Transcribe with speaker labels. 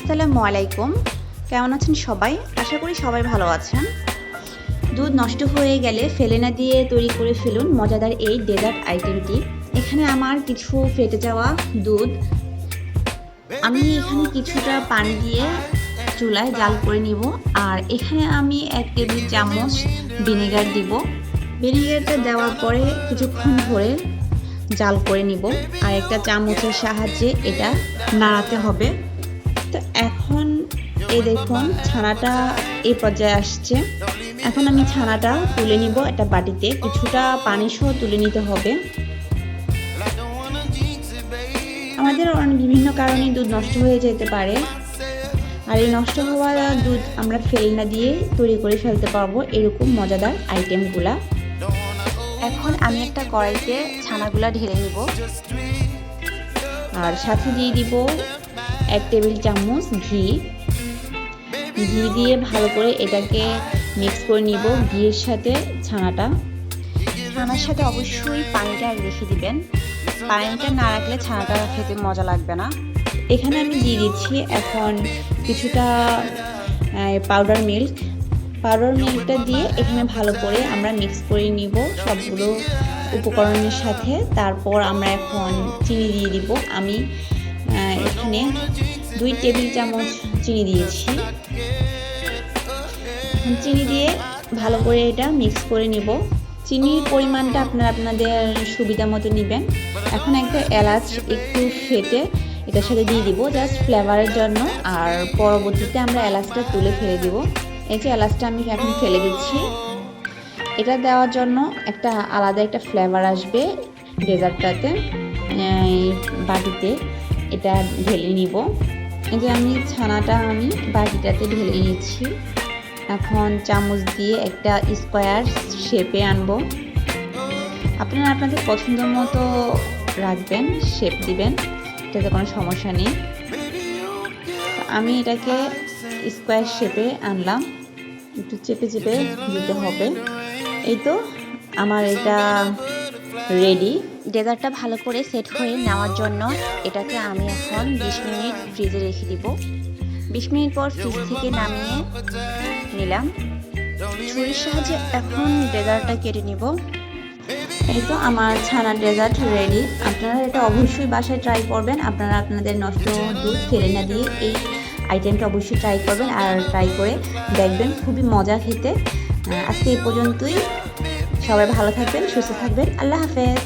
Speaker 1: আসসালামু আলাইকুম। কেমন আছেন সবাই? আশা করি সবাই ভালো আছেন। দুধ নষ্ট হয়ে গেলে ফেলে না দিয়ে তৈরি করে ফেলুন মজাদার এই ডেজার্ট আইটেমটি। এখানে আমার কিছু ফেটে যাওয়া দুধ, আমি এখানে কিছুটা পানি দিয়ে চুলায় জাল করে নিব। আর এখানে আমি 1 টেবিল চামচ ভিনেগার দিব। ভিনেগারটা দেওয়ার পরে কিছুক্ষণ ধরে জাল করে নিব। আর একটা চামচের সাহায্যে এটা নাড়াতে হবে। তো এখন এই দেখুন ছানাটা এই পর্যায়ে আসছে। এখন আমি ছানাটা তুলে নিব একটা বাটিতে, কিছুটা পানি সহ তুলে নিতে হবে। আমাদের বিভিন্ন কারণে দুধ নষ্ট হয়ে যেতে পারে, আর এই নষ্ট হওয়া দুধ আমরা ফেলে না দিয়ে তৈরি করে ফেলতে পারবো এরকম মজাদার আইটেমগুলা। এখন আমি একটা কড়াইতে ছানাগুলা ঢেলে নিব, আর সাথে দিয়ে দিব 1 টেবিল চামচ ঘি দিয়ে ভালো করে এটাকে মিক্স করে নিব। ঘিয়ের সাথে ছানার সাথে অবশ্যই পানিটা রেখে দিবেন। পানিটা না রাখলে ছানাটা খেতে মজা লাগবে না। এখানে আমি দিয়ে দিচ্ছি এখন কিছুটা পাউডার মিল্কটা দিয়ে এখানে ভালো করে আমরা মিক্স করে নিব সবগুলো উপকরণের সাথে। তারপর আমরা এখন চিনি দিয়ে দিব। আমি এখানে 2 টেবিল চামচ চিনি দিয়েছি। চিনি দিয়ে ভালো করে এটা মিক্স করে নিব। চিনির পরিমাণটা আপনারা আপনাদের সুবিধা মতো নেবেন। এখন একটা এলাচ একটু ফেটে এটার সাথে দিয়ে দিব জাস্ট ফ্লেভারের জন্য। আর পরবর্তীতে আমরা এলাচটা তুলে ফেলে দিব। এই যে এলাচটা আমি এখন ফেলে দিচ্ছি। এটা দেওয়ার জন্য একটা আলাদা একটা ফ্লেভার আসবে ডেজার্টটাতে। বাটিতে এটা ঢেলে নিব। এই যে আমি ছানাটা বাটিটাতে ঢেলে নিচ্ছি। এখন চামচ দিয়ে একটা স্কোয়ার শেপে আনবো। আপনারা আপনাদের পছন্দ মতো রাখবেন, শেপ দিবেন, এটাতে কোনো সমস্যা নেই। আমি এটাকে স্কোয়ার শেপে আনলাম, একটু চেপে দিতে হবে। এই তো আমার এটা রেডি। ডেজার্টটা ভালো করে সেট হয়ে নেওয়ার জন্য এটাকে আমি এখন 20 মিনিট ফ্রিজে রেখে দিব। 20 মিনিট পর ফ্রিজ থেকে নামিয়ে নিলাম। ছুরির সাহায্যে এখন ডেজার্টটা কেটে নিব। এই তো আমার ছানা ডেজার্ট রেডি। আপনারা এটা অবশ্যই বাসায় ট্রাই করবেন। আপনারা আপনাদের নষ্ট দুধ ফেলে না দিয়ে এই আইটেমটা অবশ্যই ট্রাই করবেন, আর ট্রাই করে দেখবেন, খুবই মজা খেতে। আজকে এই পর্যন্তই। সবাই ভালো থাকবেন, সুস্থ থাকবেন। আল্লাহ হাফেজ।